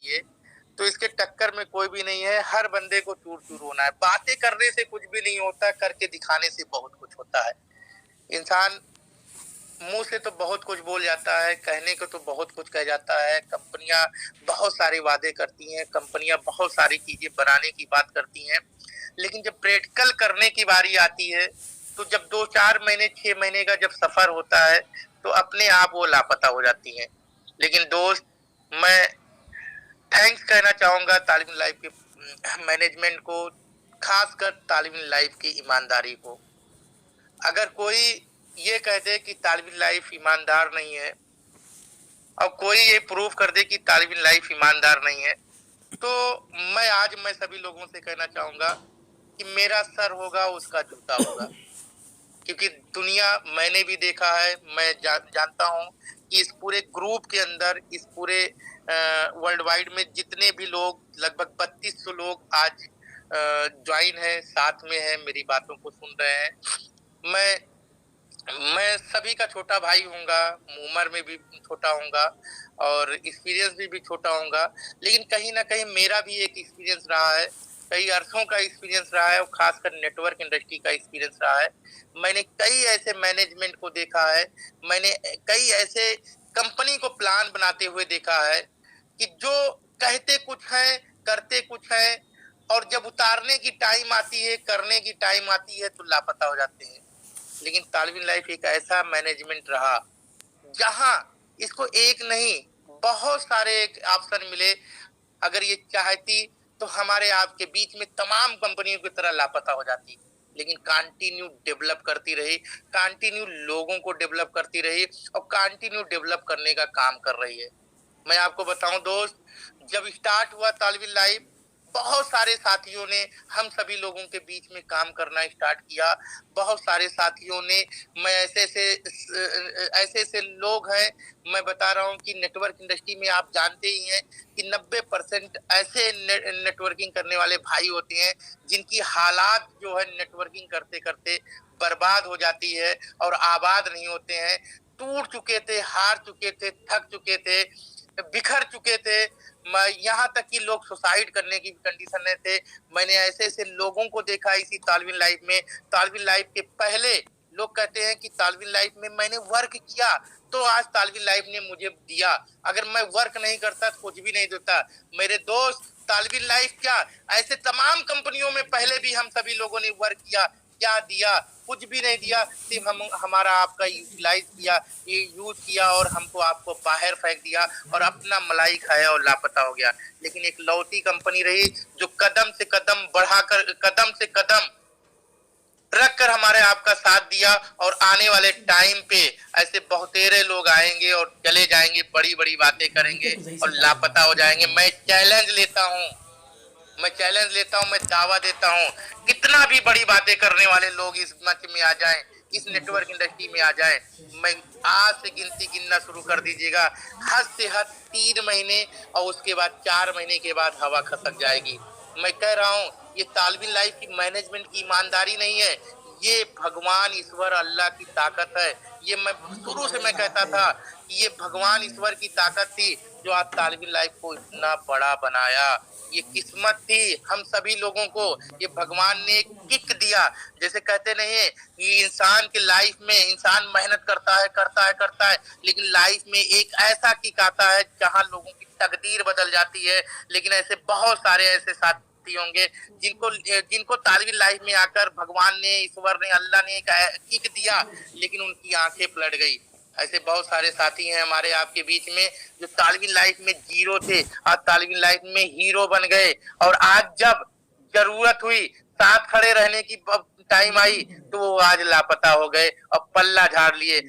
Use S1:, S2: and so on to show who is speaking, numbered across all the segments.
S1: है, तो इसके टक्कर में कोई भी नहीं है। हर बंदे को चूर-चूर होना है। बातें करने से कुछ भी नहीं होता, करके दिखाने से बहुत कुछ होता है। इंसान मुँह से तो बहुत कुछ बोल जाता है, कहने को तो बहुत कुछ कह जाता है। कंपनियाँ बहुत सारे वादे करती हैं, कंपनियाँ बहुत सारी चीज़ें बनाने की बात करती हैं, लेकिन जब प्रैक्टिकल करने की बारी आती है, तो जब 2-4 महीने, 6 महीने का जब सफ़र होता है, तो अपने आप वो लापता हो जाती हैं। लेकिन दोस्त, मैं थैंक्स कहना चाहूँगा तालिम लाइफ़ के मैनेजमेंट को, ख़ासकर तालिम लाइफ़ की ईमानदारी को। अगर कोई ये कह दे कि तालिम लाइफ़ ईमानदार नहीं है, और कोई ये प्रूव कर दे कि तालिम लाइफ़ ईमानदार नहीं है, तो मैं सभी लोगों से कहना चाहूँगा कि मेरा सर होगा, उसका जूता होगा। क्योंकि दुनिया मैंने भी देखा है, मैं जानता हूँ कि इस पूरे ग्रुप के अंदर, इस पूरे वर्ल्ड वाइड में जितने भी लोग, लगभग 3200 लोग आज ज्वाइन है, साथ में है, मेरी बातों को सुन रहे हैं। मैं मैं सभी का छोटा भाई हूँगा, उम्र में भी छोटा हूँगा और एक्सपीरियंस भी छोटा हूँगा, लेकिन कहीं न कहीं मेरा भी एक एक्सपीरियंस रहा है, कई अरसों का एक्सपीरियंस रहा है और ख़ासकर नेटवर्क इंडस्ट्री का एक्सपीरियंस रहा है। मैंने कई ऐसे मैनेजमेंट को देखा है, मैंने कई ऐसे कंपनी को प्लान बनाते हुए देखा है कि जो कहते कुछ हैं, करते कुछ हैं, और जब उतारने की टाइम आती है, करने की टाइम आती है, तो लापता हो जाते हैं। लेकिन तालिम लाइफ एक ऐसा मैनेजमेंट रहा जहां इसको एक नहीं, बहुत सारे एक ऑप्शन मिले। अगर ये चाहती तो हमारे आपके बीच में तमाम कंपनियों की तरह लापता हो जाती, लेकिन कंटिन्यू डेवलप करती रही, कंटिन्यू लोगों को डेवलप करती रही और कंटिन्यू डेवलप करने का काम कर रही है। मैं आपको बताऊं दोस्त, जब स्टार्ट हुआ तालिम लाइफ, बहुत सारे साथियों ने हम सभी लोगों के बीच में काम करना स्टार्ट किया। बहुत सारे साथियों ने, मैं ऐसे ऐसे लोग हैं, मैं बता रहा हूँ कि नेटवर्क इंडस्ट्री में आप जानते ही हैं कि 90% ऐसे नेटवर्किंग करने वाले भाई होते हैं जिनकी हालात जो है नेटवर्किंग करते करते बर्बाद हो जाती है और आबाद नहीं होते हैं। टूट चुके थे, हार चुके थे, थक चुके थे, बिखर चुके थे, यहाँ तक कि लोग सुसाइड करने की कंडीशन में थे। मैंने ऐसे ऐसे लोगों को देखा इसी तालिम लाइफ में। तालिम लाइफ के पहले लोग कहते हैं कि तालिम लाइफ में मैंने वर्क किया तो आज तालिम लाइफ ने मुझे दिया, अगर मैं वर्क नहीं करता तो कुछ भी नहीं देता। मेरे दोस्त, तालिम लाइफ क्या, ऐसे तमाम कंपनियों में पहले भी हम सभी लोगों ने वर्क किया, क्या दिया? कुछ भी नहीं दिया, सिर्फ हम हमारा आपका यूटिलाइज किया, ये यूज किया और हमको आपको बाहर फेंक दिया और अपना मलाई खाया और लापता हो गया। लेकिन एक लौती कंपनी रही जो कदम से कदम बढ़ाकर, कदम से कदम रख कर हमारे आपका साथ दिया, और आने वाले टाइम पे ऐसे बहुतेरे लोग आएंगे और चले जाएंगे, बड़ी बड़ी बातें करेंगे और लापता हो जाएंगे। मैं चैलेंज लेता हूँ, मैं दावा देता हूँ, कितना भी बड़ी बातें करने वाले लोग इस मंच में आ जाएं, इस नेटवर्क इंडस्ट्री में आ जाएं, मैं आज से गिनती गिनना शुरू कर दीजिएगा, हद से हद 3 महीने और उसके बाद 4 महीने के बाद हवा खसक जाएगी। मैं कह रहा हूँ, ये तालिम लाइफ की मैनेजमेंट की ईमानदारी नहीं है, ये भगवान ईश्वर अल्लाह की ताकत है। ये मैं शुरू से मैं कहता था कि ये भगवान ईश्वर की ताकत थी जो आज तालिम लाइफ को इतना बड़ा बनाया। ये किस्मत थी हम सभी लोगों को, ये भगवान ने किक दिया। जैसे कहते नहीं है कि इंसान के लाइफ में इंसान मेहनत करता है, लेकिन लाइफ में एक ऐसा किक आता है जहां लोगों की तकदीर बदल जाती है। लेकिन ऐसे बहुत सारे ऐसे साथी होंगे जिनको जिनको तालिम लाइफ में आकर भगवान ने, ईश्वर ने, अल्लाह ने एक किक दिया, लेकिन उनकी आंखें पलट गई। ऐसे बहुत सारे साथी हैं हमारे आपके बीच में जो तालिम लाइफ में जीरो थे, आज तालिम लाइफ में हीरो बन गए, और आज जब जरूरत हुई, साथ खड़े रहने की टाइम आई, तो वो आज लापता हो गए और पल्ला झाड़ लिए।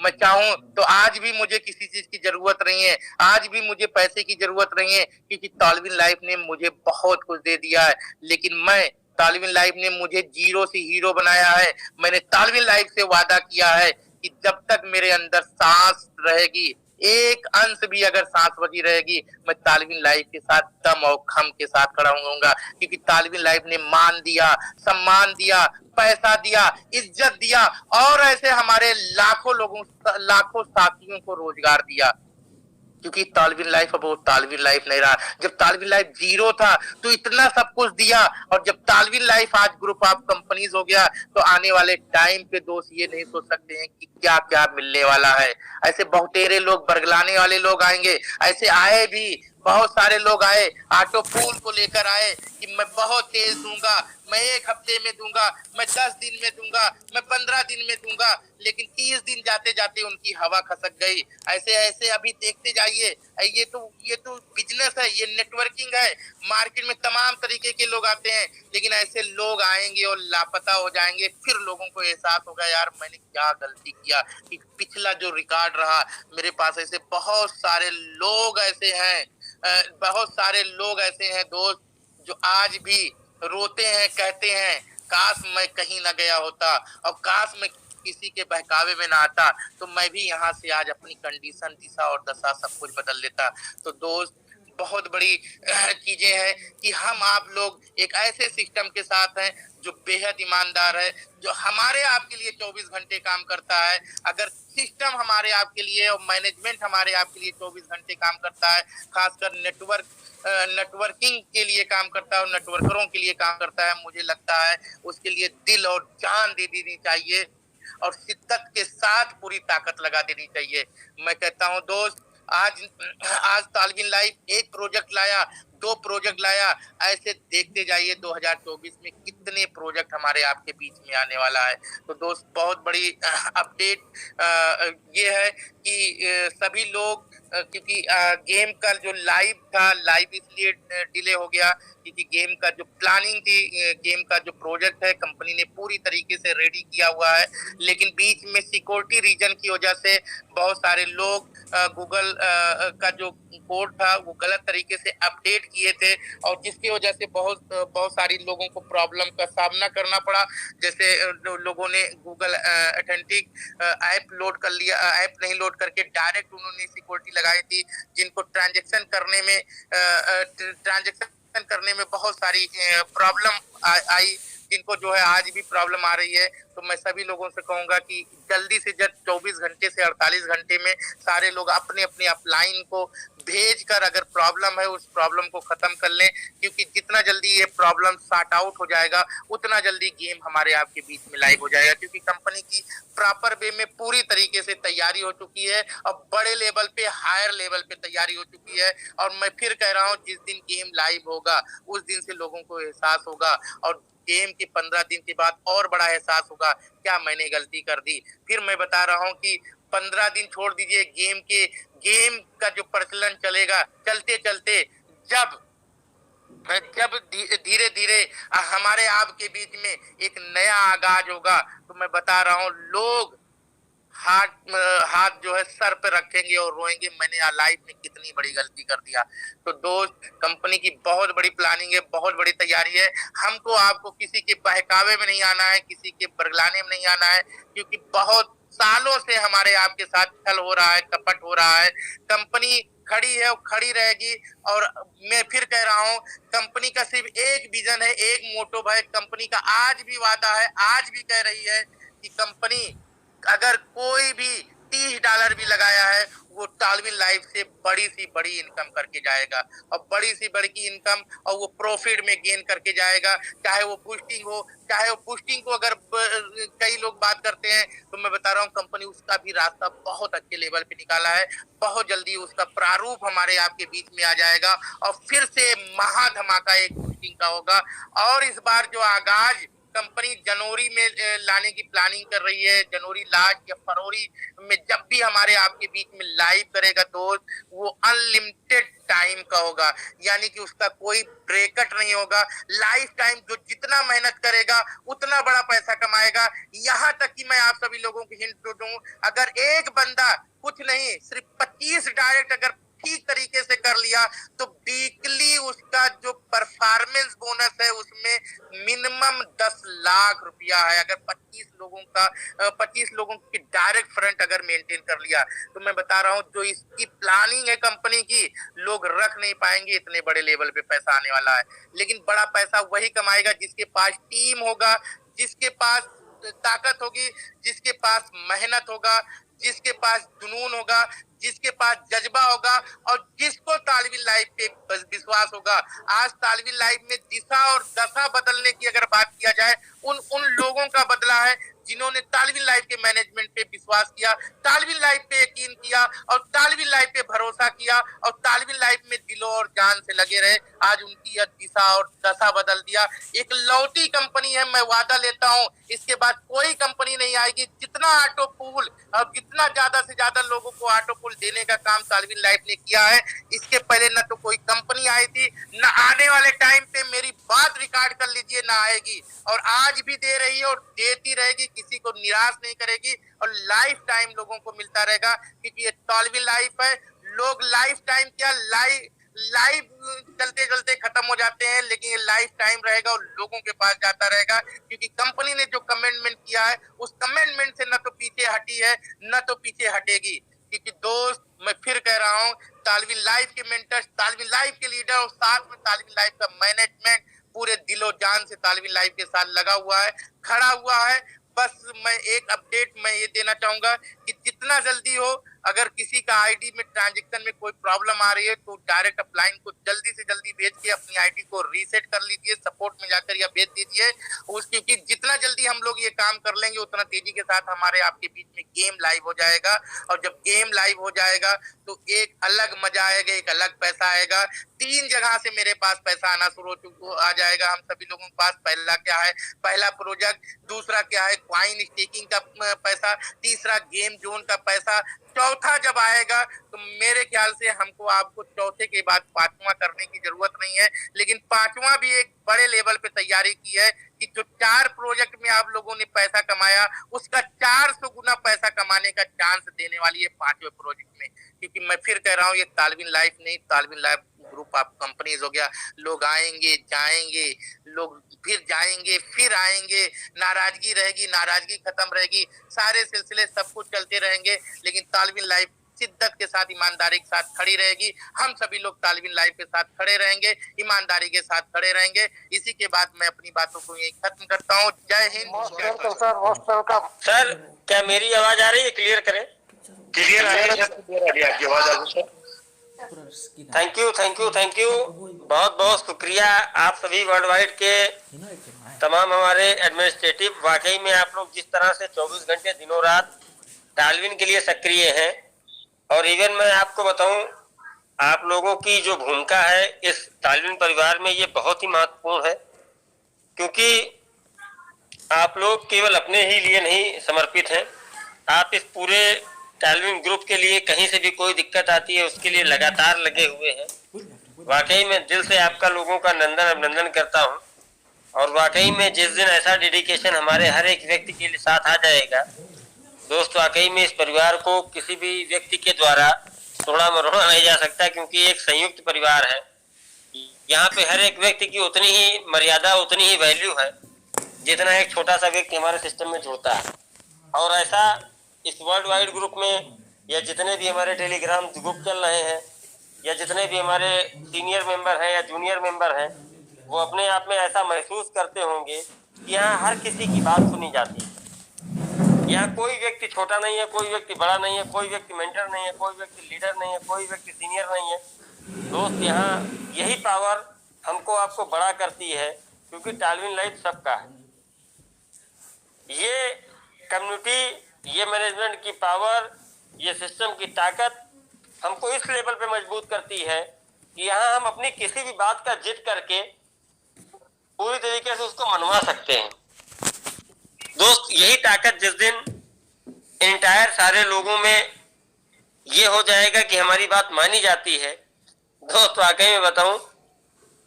S1: मैं चाहूं तो आज भी मुझे किसी चीज की जरूरत नहीं है, आज भी मुझे पैसे की जरूरत नहीं है, क्योंकि तालिम लाइफ ने मुझे बहुत कुछ दे दिया है। लेकिन तालिम लाइफ ने मुझे जीरो से हीरो बनाया है। मैंने तालिम लाइफ से वादा किया है कि जब तक मेरे अंदर सांस रहेगी, एक अंश भी अगर सांस बची रहेगी, मैं तालिम लाइफ के साथ दम और खम के साथ खड़ा होऊंगा, क्योंकि तालिम लाइफ ने मान दिया, सम्मान दिया, पैसा दिया, इज्जत दिया, और ऐसे हमारे लाखों लोगों, लाखों साथियों को रोजगार दिया। क्योंकि तालविन लाइफ अब वो तालविन लाइफ नहीं रहा। जब तालविन लाइफ जीरो था तो इतना सब कुछ दिया, और जब तालविन लाइफ आज ग्रुप ऑफ कंपनीज हो गया तो आने वाले टाइम पे दोस्त ये नहीं सोच सकते हैं कि क्या क्या मिलने वाला है। ऐसे बहुतेरे लोग बरगलाने वाले लोग आएंगे, ऐसे आए भी, बहुत सारे लोग आए, ऑटो पूल को लेकर आए कि मैं बहुत तेज दूंगा, मैं 1 हफ्ते में दूंगा, मैं 10 दिन में दूंगा, मैं 15 दिन में दूंगा, लेकिन 30 दिन जाते जाते उनकी हवा खसक गई। ऐसे ऐसे अभी देखते जाइए, ये तो बिजनेस है, ये नेटवर्किंग है। मार्केट में तमाम तरीके के लोग आते हैं, लेकिन ऐसे लोग आएंगे और लापता हो जाएंगे। फिर लोगों को एहसास होगा यार मैंने क्या गलती किया, कि पिछला जो रिकॉर्ड रहा मेरे पास। ऐसे बहुत सारे लोग ऐसे हैं, बहुत सारे लोग ऐसे हैं दोस्त, जो आज भी रोते हैं, कहते हैं काश मैं कहीं ना गया होता, और काश मैं किसी के बहकावे में ना आता, तो मैं भी यहाँ से आज अपनी कंडीशन, दिशा और दशा सब कुछ बदल लेता। तो दोस्त बहुत बड़ी चीजें हैं कि हम आप लोग एक ऐसे सिस्टम के साथ हैं जो बेहद ईमानदार है, जो हमारे आपके लिए 24 घंटे काम करता है। अगर सिस्टम हमारे आपके लिए और मैनेजमेंट हमारे आपके लिए 24 घंटे काम करता है, खासकर नेटवर्किंग के लिए काम करता है और नेटवर्करों के लिए काम करता है, मुझे लगता है उसके लिए दिल और जान दे देनी चाहिए और शिद्दत के साथ पूरी ताकत लगा देनी चाहिए। मैं कहता हूं दोस्त, आज आज तालविन लाइफ एक प्रोजेक्ट लाया, 2 प्रोजेक्ट लाया, ऐसे देखते जाइए 2024 में कितने प्रोजेक्ट हमारे आपके बीच में आने वाला है। तो दोस्त बहुत बड़ी अपडेट ये है कि सभी लोग, क्योंकि गेम का जो लाइव था, लाइव इसलिए डिले हो गया क्योंकि गेम का जो प्लानिंग थी, गेम का जो प्रोजेक्ट है कंपनी ने पूरी तरीके से रेडी किया हुआ है, लेकिन बीच में सिक्योरिटी रीजन की वजह से बहुत सारे लोग गूगल का जो कोड था वो गलत तरीके से अपडेट किए थे, और जिसकी वजह से बहुत सारी लोगों को प्रॉब्लम का सामना करना पड़ा। जैसे लोगों ने गूगल ऑथेंटिक ऐप लोड कर लिया, ऐप नहीं लोड करके डायरेक्ट उन्होंने सिक्योरिटी लगाई थी, जिनको ट्रांजैक्शन करने में बहुत सारी प्रॉब्लम आई, जिनको जो है आज भी प्रॉब्लम आ रही है। तो मैं सभी लोगों से कहूंगा कि जल्दी से जल्द 24 घंटे से 48 घंटे में सारे लोग अपने अपने अपलाइन को भेजकर अगर प्रॉब्लम है उस प्रॉब्लम को खत्म कर लें, क्योंकि जितना जल्दी ये प्रॉब्लम सॉर्ट आउट हो जाएगा उतना जल्दी गेम हमारे आपके बीच में लाइव हो जाएगा, क्योंकि कंपनी की प्रॉपर वे में पूरी तरीके से तैयारी हो चुकी है और बड़े लेवल पे, हायर लेवल पे तैयारी हो चुकी है। और मैं फिर कह रहा हूँ, जिस दिन गेम लाइव होगा उस दिन से लोगों को एहसास होगा, और गेम के 15 दिन के बाद और बड़ा एहसास होगा क्या मैंने गलती कर दी। फिर मैं बता रहा हूँ कि 15 दिन छोड़ दीजिए, गेम का जो प्रचलन चलेगा, चलते चलते जब जब धीरे धीरे हमारे आपके बीच में एक नया आगाज होगा, तो मैं बता रहा हूँ लोग हाथ जो है सर पे रखेंगे और रोएंगे मैंने लाइफ में कितनी बड़ी गलती कर दिया। तो दोस्त कंपनी की बहुत बड़ी प्लानिंग है, बहुत बड़ी तैयारी है। हमको आपको किसी के बहकावे में नहीं आना है, किसी के बरगलाने में नहीं आना है, क्योंकि बहुत सालों से हमारे आपके साथ छल हो रहा है, कपट हो रहा है। कंपनी खड़ी है और खड़ी रहेगी, और मैं फिर कह रहा हूँ कंपनी का सिर्फ एक विजन है, एक मोटो है कंपनी का, आज भी वादा है, आज भी कह रही है कि कंपनी अगर कोई भी $30 भी लगाया है वो तालविन लाइफ से बड़ी सी बड़ी इनकम करके जाएगा, और बड़ी सी बड़ी इनकम और वो प्रॉफिट में गेन करके जाएगा। चाहे वो बूस्टिंग को अगर कई लोग बात करते हैं, तो मैं बता रहा हूँ कंपनी उसका भी रास्ता बहुत अच्छे लेवल पे निकाला है। बहुत जल्दी उसका प्रारूप हमारे आपके बीच में आ जाएगा और फिर से महा धमाका एक बूस्टिंग का होगा। और इस बार जो आगाज कंपनी जनवरी में लाने की प्लानिंग कर रही है, जनवरी लास्ट या फरवरी में जब भी हमारे आपके बीच में लाइव करेगा दोस्त, वो अनलिमिटेड टाइम का होगा, यानी कि उसका कोई ब्रेकअट नहीं होगा। लाइफ टाइम जो जितना मेहनत करेगा उतना बड़ा पैसा कमाएगा। यहाँ तक कि मैं आप सभी लोगों को हिंट दूं, अगर एक बंदा कुछ नहीं सिर्फ 25 डायरेक्ट अगर ठीक तरीके से कर लिया, तो वीकली उसका जो परफॉर्मेंस बोनस है उसमें मिनिमम 10 लाख रुपया है। अगर 25 लोगों की डायरेक्ट फ्रंट अगर मेंटेन कर लिया, तो मैं बता रहा हूँ जो इसकी प्लानिंग है कंपनी की, लोग रख नहीं पाएंगे, इतने बड़े लेवल पे पैसा आने वाला है। लेकिन बड़ा पैसा वही कमाएगा जिसके पास टीम होगा, जिसके पास ताकत होगी, जिसके पास मेहनत होगा, जिसके पास जुनून होगा, जिसके पास जज्बा होगा और जिसको तालिबी लाइफ पे विश्वास होगा। आज तालिबी लाइफ में दिशा और दशा बदलने की अगर बात किया जाए, उन लोगों का बदला है जिन्होंने तालिबी लाइफ के मैनेजमेंट पे विश्वास किया, तालिबी लाइफ पे यकीन किया और तालिबी लाइफ पे भरोसा किया और तालिबी लाइफ में दिलों और जान से लगे रहे। आज उनकी यह दिशा और दशा बदल दिया। एक लौटी कंपनी है, मैं वादा लेता हूं इसके बाद कोई कंपनी नहीं आएगी। जितना ऑटो पूल और जितना ज्यादा से ज्यादा लोगों को ऑटो पूल देने का काम तालिबी लाइफ ने किया है, इसके पहले न तो कोई कंपनी आई थी, न आने वाले टाइम पे मेरी बात रिकॉर्ड कर लीजिए ना आएगी, और आज भी दे रही है और देती रहेगी, किसी को निराश नहीं करेगी और लाइफ टाइम लोगों को मिलता रहेगा, क्योंकि ये तालिबी लाइफ है। लोग लाइफ टाइम क्या लाइफ चलते चलते खत्म हो जाते हैं, लेकिन ये लाइफ टाइम रहेगा और लोगों के पास जाता रहेगा, क्योंकि कंपनी ने जो कमिटमेंट किया है उस कमिटमेंट से न तो पीछे हटी है न तो पीछे हटेगी। क्योंकि दोस्त, मैं फिर कह रहा हूँ, तालिबी लाइफ के मेंटर्स, तालिबी लाइफ के लीडर और साथ में तालिबी लाइफ का मैनेजमेंट पूरे दिलो जान से तालिबी लाइफ के साथ लगा हुआ है, खड़ा हुआ है। बस मैं एक अपडेट मैं ये देना चाहूंगा कि जितना जल्दी हो, अगर किसी का आईडी में ट्रांजैक्शन में कोई प्रॉब्लम आ रही है तो डायरेक्ट अपलाइन को जल्दी से जल्दी भेज के अपनी आईडी को रीसेट कर लीजिए, सपोर्ट में जाकर या भेज दीजिए क्योंकि जितना जल्दी हम लोग ये काम कर लेंगे उतना तेजी के साथ हमारे आपके बीच में गेम लाइव हो जाएगा। और जब गेम लाइव हो जाएगा तो एक अलग मजा आएगा, एक अलग पैसा आएगा। 3 जगह से मेरे पास पैसा आना शुरू आ जाएगा हम सभी लोगों के पास। पहला क्या है, पहला प्रोजेक्ट, दूसरा क्या है कॉइन स्टेकिंग का पैसा, तीसरा गेम जोन का पैसा, चौथा जब आएगा तो मेरे ख्याल से हमको आपको चौथे के बाद पांचवा करने की जरूरत नहीं है, लेकिन पांचवा भी एक बड़े लेवल पे तैयारी की है कि जो 4 प्रोजेक्ट में आप लोगों ने पैसा कमाया उसका 400 गुना पैसा कमाने का चांस देने वाली है 5वें प्रोजेक्ट में। क्योंकि मैं फिर कह रहा हूँ, ये तालिबिन लाइफ नहीं, तालिबिन लाइफ ग्रुप ऑफ कंपनीज हो गया। लोग आएंगे जाएंगे, लोग फिर जाएंगे फिर आएंगे, नाराजगी रहेगी, नाराजगी खत्म रहेगी, सारे सिलसिले सब कुछ चलते रहेंगे, लेकिन तालिबिन लाइफ शिद्दत के साथ ईमानदारी के साथ खड़ी रहेगी। हम सभी लोग तालिबिन लाइफ के साथ खड़े रहेंगे, ईमानदारी के साथ खड़े रहेंगे। इसी के बाद मैं अपनी बातों को यही खत्म करता हूँ। जय हिंद।
S2: सर, क्या मेरी आवाज आ रही है? क्लियर करें।
S1: क्लियर आ रही है आपकी आवाज आ रही है।
S2: Thank you. बहुत बहुत शुक्रिया आप सभी वर्ल्ड वाइड के तमाम हमारे एडमिनिस्ट्रेटिव। वाकई में आप लोग जिस तरह से 24 घंटे दिनों रात तालिबिन के लिए सक्रिय हैं, और इवन मैं आपको बताऊं, आप लोगों की जो भूमिका है इस तालिबिन परिवार में ये बहुत ही महत्वपूर्ण है, क्योंकि आप लोग केवल अपने ही लिए नहीं समर्पित हैं, आप इस पूरे तालिबिन ग्रुप के लिए कहीं से भी कोई दिक्कत आती है उसके लिए लगातार लगे हुए हैं। वाकई में दिल से आपका लोगों का नंदन अभिनंदन करता हूं। और वाकई में जिस दिन ऐसा डेडिकेशन हमारे हर एक व्यक्ति के लिए साथ आ जाएगा दोस्त, वाकई में इस परिवार को किसी भी व्यक्ति के द्वारा तोड़ा मरोड़ा नहीं जा सकता, क्योंकि एक संयुक्त परिवार है। यहाँ पे हर एक व्यक्ति की उतनी ही मर्यादा, उतनी ही वैल्यू है जितना एक छोटा सा व्यक्ति हमारे सिस्टम में जुड़ता है। और ऐसा इस वर्ल्ड वाइड ग्रुप में या जितने भी हमारे टेलीग्राम ग्रुप चल रहे हैं या जितने भी हमारे सीनियर मेंबर हैं या जूनियर मेंबर हैं, वो अपने आप में ऐसा महसूस करते होंगे कि यहाँ हर किसी की बात सुनी जाती है। यहाँ कोई व्यक्ति छोटा नहीं है, कोई व्यक्ति बड़ा नहीं है, कोई व्यक्ति मेंटर नहीं है, कोई व्यक्ति लीडर नहीं है, कोई व्यक्ति सीनियर नहीं है। दोस्त, यहाँ यही पावर हमको आपको बड़ा करती है, क्योंकि तालिबिन लाइफ सबका है। ये कम्युनिटी, ये मैनेजमेंट की पावर, ये सिस्टम की ताकत हमको इस लेवल पे मजबूत करती है कि यहाँ हम अपनी किसी भी बात का जिद करके पूरी तरीके से उसको मनवा सकते हैं। दोस्त, यही ताकत जिस दिन इंटायर सारे लोगों में ये हो जाएगा कि हमारी बात मानी जाती है, दोस्त वाकई में बताऊं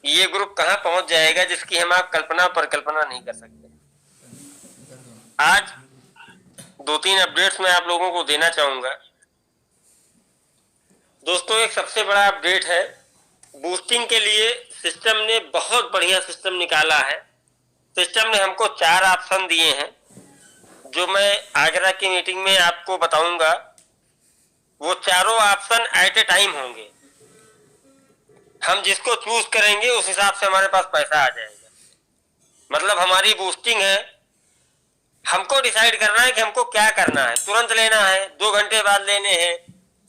S2: ये ग्रुप कहाँ पहुंच जाएगा जिसकी हम आप कल्पना पर कल्पना नहीं कर सकते। आज 2-3 अपडेट्स मैं आप लोगों को देना चाहूंगा। दोस्तों, एक सबसे बड़ा अपडेट है, बूस्टिंग के लिए सिस्टम ने बहुत बढ़िया सिस्टम निकाला है। सिस्टम ने हमको 4 ऑप्शन दिए हैं जो मैं आगरा की मीटिंग में आपको बताऊंगा। वो चारों ऑप्शन एट ए टाइम होंगे। हम जिसको चूज करेंगे उस हिसाब से हमारे पास पैसा आ जाएगा। मतलब हमारी बूस्टिंग है, हमको डिसाइड करना है कि हमको क्या करना है, तुरंत लेना है, 2 घंटे बाद लेने हैं,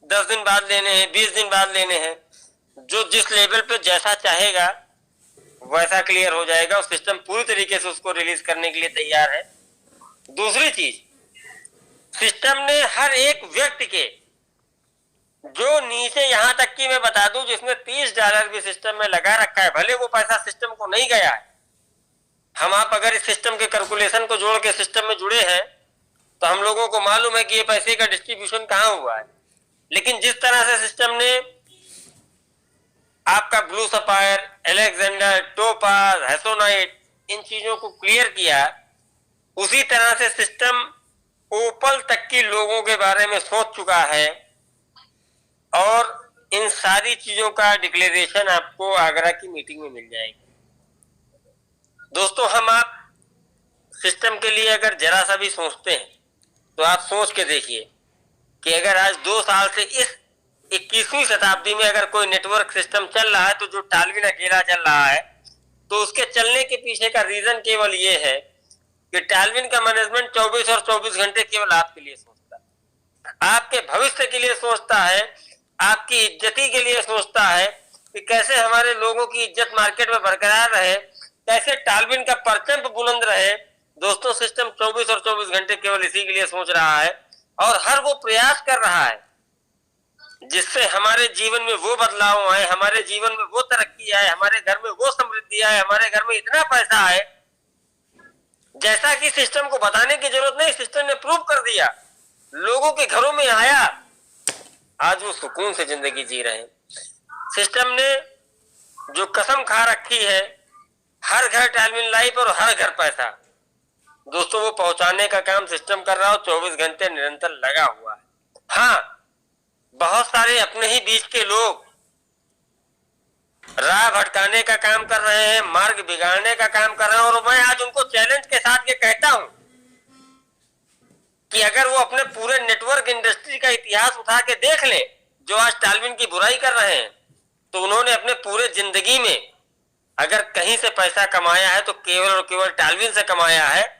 S2: 10 दिन बाद लेने हैं, 20 दिन बाद लेने हैं। जो जिस लेवल पे जैसा चाहेगा वैसा क्लियर हो जाएगा और सिस्टम पूरी तरीके से उसको रिलीज करने के लिए तैयार है। दूसरी चीज, सिस्टम ने हर एक व्यक्ति के जो नीचे, यहां तक कि मैं बता दूं जिसने $30 भी सिस्टम में लगा रखा है, भले वो पैसा सिस्टम को नहीं गया है, हम आप अगर इस सिस्टम के कैलकुलेशन को जोड़ के सिस्टम में जुड़े हैं तो हम लोगों को मालूम है कि ये पैसे का डिस्ट्रीब्यूशन कहां हुआ है। लेकिन जिस तरह से सिस्टम ने आपका blue sapphire, Alexander, topaz, hessonite, इन चीजों को क्लियर किया, उसी तरह से सिस्टम ओपल तक की लोगों के बारे में सोच चुका है और इन सारी चीजों का डिक्लेरेशन आपको आगरा की मीटिंग में मिल जाएगी। दोस्तों, हम आप सिस्टम के लिए अगर जरा सा भी सोचते हैं तो आप सोच के देखिए कि अगर आज 2 साल से इस 21वीं शताब्दी में अगर कोई नेटवर्क सिस्टम चल रहा है तो जो टालविन अकेला चल रहा है, तो उसके चलने के पीछे का रीजन केवल ये है कि टालविन का मैनेजमेंट 24 और 24 घंटे केवल आपके लिए सोचता है, आपके भविष्य के लिए सोचता है, आपकी इज्जती के लिए सोचता है कि कैसे हमारे लोगों की इज्जत मार्केट में बरकरार रहे, कैसे टालविन का परचम बुलंद रहे। दोस्तों, सिस्टम 24 और 24 घंटे केवल इसी के लिए सोच रहा है और हर वो प्रयास कर रहा है जिससे हमारे जीवन में वो बदलाव आए, हमारे जीवन में वो तरक्की आए, हमारे घर में वो समृद्धि आए, हमारे घर में इतना पैसा आए जैसा कि सिस्टम को बताने की जरूरत नहीं, सिस्टम ने प्रूव कर दिया, लोगों के घरों में आया, आज वो सुकून से जिंदगी जी रहे हैं। सिस्टम ने जो कसम खा रखी है, हर घर टालविन लाइफ और हर घर पैसा, दोस्तों वो पहुंचाने का काम सिस्टम कर रहा हो, 24 घंटे निरंतर लगा हुआ है। हाँ, बहुत सारे अपने ही बीच के लोग राह भटकाने का काम कर रहे हैं, मार्ग बिगाड़ने का काम कर रहे हैं, और मैं आज उनको चैलेंज के साथ ये कहता हूं कि अगर वो अपने पूरे नेटवर्क इंडस्ट्री का इतिहास उठा के देख ले, जो आज टालविन की बुराई कर रहे हैं, तो उन्होंने अपने पूरे जिंदगी में अगर कहीं से पैसा कमाया है तो केवल और केवल टालविन से कमाया है।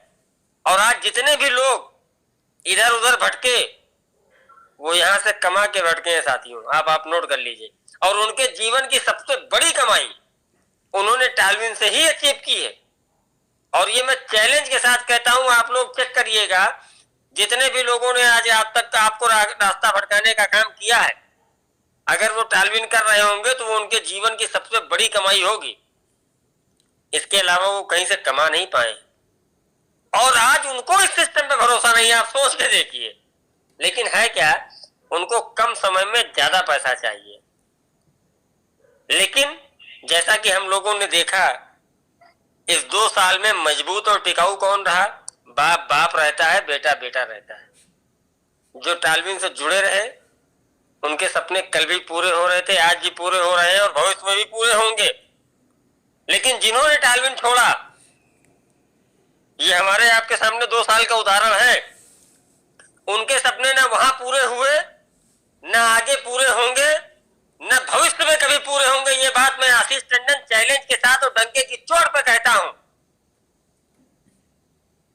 S2: और आज जितने भी लोग इधर उधर भटके, वो यहां से कमा के भटके हैं साथियों, आप नोट कर लीजिए। और उनके जीवन की सबसे बड़ी कमाई उन्होंने टालविन से ही अचीव की है। और ये मैं चैलेंज के साथ कहता हूं, आप लोग चेक करिएगा, जितने भी लोगों ने आज आप तक आपको रास्ता भटकाने का काम किया है, अगर वो टालविन कर रहे होंगे तो वो उनके जीवन की सबसे बड़ी कमाई होगी। इसके अलावा वो कहीं से कमा नहीं पाए और आज उनको इस सिस्टम पे भरोसा नहीं है। आप सोच के देखिए, लेकिन है क्या, उनको कम समय में ज्यादा पैसा चाहिए। लेकिन जैसा कि हम लोगों ने देखा, इस 2 साल में मजबूत और टिकाऊ कौन रहा? बाप बाप रहता है, बेटा बेटा रहता है। जो टालविन से जुड़े रहे, उनके सपने कल भी पूरे हो रहे थे, आज भी पूरे हो रहे हैं और भविष्य में भी पूरे होंगे। लेकिन जिन्होंने टालविन छोड़ा, ये हमारे आपके सामने 2 साल का उदाहरण है, उनके सपने ना वहां पूरे हुए, ना आगे पूरे होंगे, न भविष्य में कभी पूरे होंगे। ये बात मैं आशीष टंडन चैलेंज के साथ और डंके की चोट पर कहता हूं।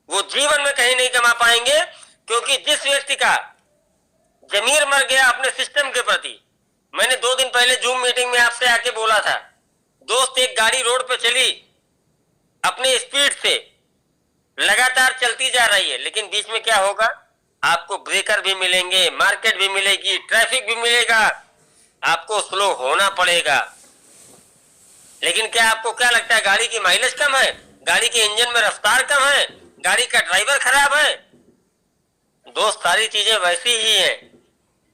S2: वो जीवन में कहीं नहीं कमा पाएंगे, क्योंकि जिस व्यक्ति का जमीर मर गया अपने सिस्टम के प्रति, मैंने 2 दिन पहले जूम मीटिंग में आपसे आके बोला था, दोस्त एक गाड़ी रोड पे चली अपने स्पीड से लगातार चलती जा रही है, लेकिन बीच में क्या होगा, आपको ब्रेकर भी मिलेंगे, मार्केट भी मिलेगी, ट्रैफिक भी मिलेगा, आपको स्लो होना पड़ेगा। लेकिन क्या आपको क्या लगता है, गाड़ी की माइलेज कम है, गाड़ी के इंजन में रफ्तार कम है, गाड़ी का ड्राइवर खराब है? दोस्त, सारी चीजें वैसी ही हैं,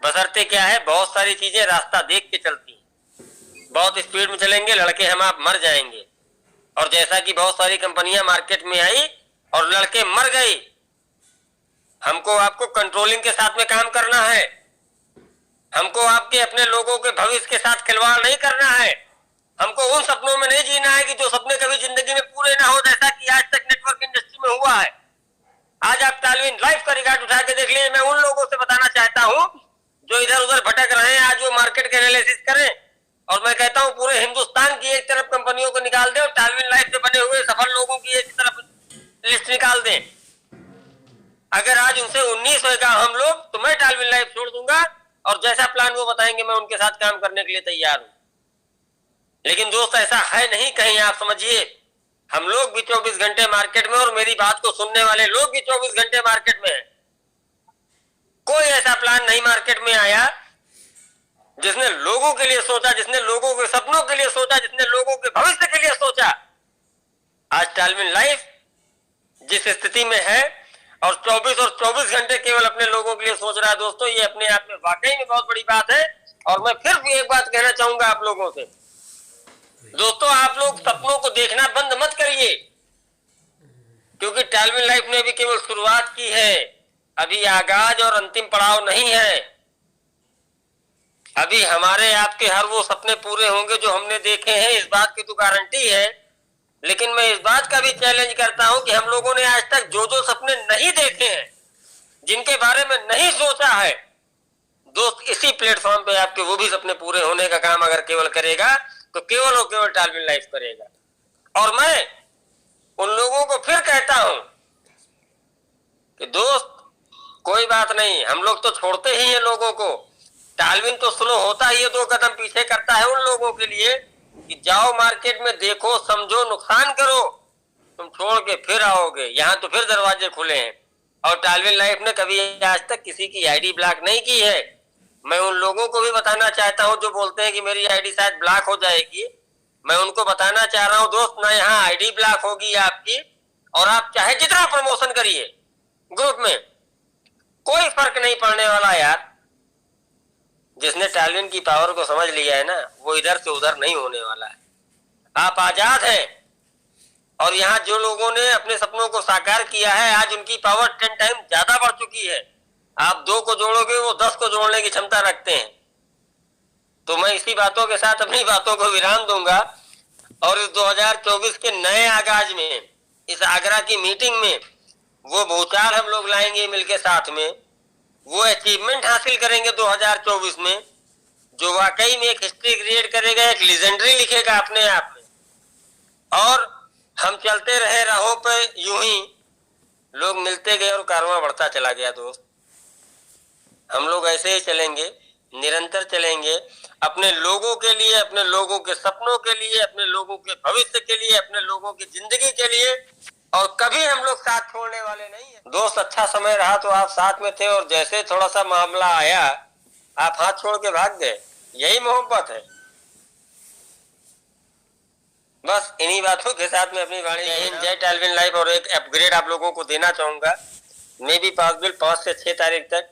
S2: बशर्ते क्या है, बहुत सारी चीजें रास्ता देख के चलती हैं। बहुत स्पीड में चलेंगे, लड़के हम आप मर जाएंगे। और जैसा कि बहुत सारी कंपनियां मार्केट में आई और लड़के मर गए, हमको आपको कंट्रोलिंग के साथ में काम करना है। हमको आपके अपने लोगों के भविष्य के साथ खिलवाड़ नहीं करना है। हमको उन सपनों में नहीं जीना है कि जो सपने कभी जिंदगी में पूरे ना हो, जैसा कि आज तक नेटवर्क इंडस्ट्री में हुआ है। आज आप टालविन लाइफ का रिकॉर्ड उठा के देख लीजिए। मैं उन लोगों से बताना चाहता हूं जो इधर उधर भटक रहे हैं, आज वो मार्केट के एनालिसिस करें। और मैं कहता हूं पूरे हिंदुस्तान की एक तरफ कंपनियों को निकाल दें और टालविन लाइफ से बने हुए सफल लोगों की एक तरफ लिस्ट निकाल दें। बताएंगे मैं उनके साथ काम करने के लिए तैयार हूं। लेकिन दोस्त ऐसा है नहीं कहीं, आप समझिए। हम लोग भी 24 घंटे मार्केट में और मेरी बात को सुनने वाले लोग भी 24 घंटे मार्केट में हैं। कोई ऐसा प्लान नहीं मार्केट में आया जिसने लोगों के लिए सोचा, जिसने लोगों के सपनों के लिए सोचा, जिसने लोगों के भविष्य के लिए सोचा। आज टालविन लाइफ जिस स्थिति में है और 24 घंटे केवल अपने लोगों के लिए सोच रहा है दोस्तों, ये अपने आप में वाकई में बहुत बड़ी बात है। और मैं फिर भी एक बात कहना चाहूंगा आप लोगों से, दोस्तों आप लोग सपनों को देखना बंद मत करिए, क्योंकि टालविन लाइफ ने भी केवल शुरुआत की है, अभी आगाज और अंतिम पड़ाव नहीं है। अभी हमारे आपके हर वो सपने पूरे होंगे जो हमने देखे हैं, इस बात की तो गारंटी है। लेकिन मैं इस बात का भी चैलेंज करता हूं कि हम लोगों ने आज तक जो जो सपने नहीं देखे हैं, जिनके बारे में नहीं सोचा है, दोस्त इसी प्लेटफॉर्म पे आपके वो भी सपने पूरे होने का काम अगर केवल करेगा तो केवल और केवल टालविन लाइफ करेगा। और मैं उन लोगों को फिर कहता हूं कि दोस्त कोई बात नहीं, हम लोग तो छोड़ते ही हैं लोगों को। टालविन तो स्लो होता ही है, 2 कदम पीछे करता है उन लोगों के लिए कि जाओ मार्केट में, देखो, समझो, नुकसान करो, तुम छोड़ के फिर आओगे। यहाँ तो फिर दरवाजे खुले हैं। और टालविन लाइफ ने कभी आज तक किसी की आईडी ब्लॉक नहीं की है। मैं उन लोगों को भी बताना चाहता हूँ जो बोलते हैं कि मेरी आईडी शायद ब्लॉक हो जाएगी। मैं उनको बताना चाह रहा हूँ दोस्त, ना यहाँ आईडी ब्लॉक होगी आपकी, और आप चाहे जितना प्रमोशन करिए ग्रुप में, कोई फर्क नहीं पड़ने वाला यार। जिसने टालविन की पावर को समझ लिया है ना, वो इधर से उधर नहीं होने वाला है। आप आजाद हैं। और यहाँ जो लोगों ने अपने सपनों को साकार किया है, आज उनकी पावर 10 टाइम ज्यादा बढ़ चुकी है। आप 2 को जोड़ोगे, वो 10 को जोड़ने की क्षमता रखते हैं। तो मैं इसी बातों के साथ अपनी बातों को विराम दूंगा और इस 2024 के नए आगाज में, इस आगरा की मीटिंग में वो भूचाल हम लोग लाएंगे मिलके साथ में, वो अचीवमेंट हासिल करेंगे 2024 में, जो वाकई में एक हिस्ट्री क्रिएट करेगा, एक लेजेंडरी लिखेगा अपने आप में। और हम चलते रहे राहों पे, यूं ही लोग मिलते गए और कारवां बढ़ता चला गया दोस्त। हम लोग ऐसे ही चलेंगे, निरंतर चलेंगे, अपने लोगों के लिए, अपने लोगों के सपनों के लिए, अपने लोगों के भविष्य के लिए, अपने लोगों की जिंदगी के लिए, और कभी हम लोग साथ छोड़ने वाले नहीं है दोस्त। अच्छा समय रहा तो आप साथ में थे, और जैसे थोड़ा सा मामला आया आप हाथ छोड़ के भाग गए। यही मोहब्बत है। बस इन्हीं बातों के साथ में अपनी वाणी जय टालविन लाइफ। और एक अपग्रेड आप लोगों को देना चाहूंगा, मे बी पॉसिबल 5 से 6 तारीख तक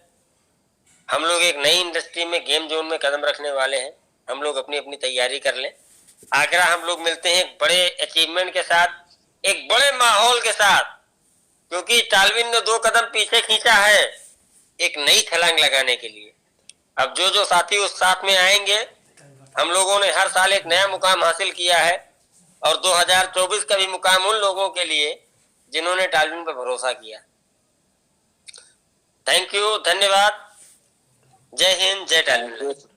S2: हम लोग एक नई इंडस्ट्री में, गेम जोन में कदम रखने वाले हैं। हम लोग अपनी अपनी तैयारी कर लें। आगरा हम लोग मिलते हैं एक बड़े अचीवमेंट के साथ, एक बड़े माहौल के साथ, क्योंकि टालविन ने 2 कदम पीछे खींचा है एक नई छलांग लगाने के लिए। अब जो जो साथी उस साथ में आएंगे, हम लोगों ने हर साल एक नया मुकाम हासिल किया है, और 2024 का भी मुकाम उन लोगों के लिए जिन्होंने टालविन पर भरोसा किया। थैंक यू, धन्यवाद। जय हिंद, जय टालविन।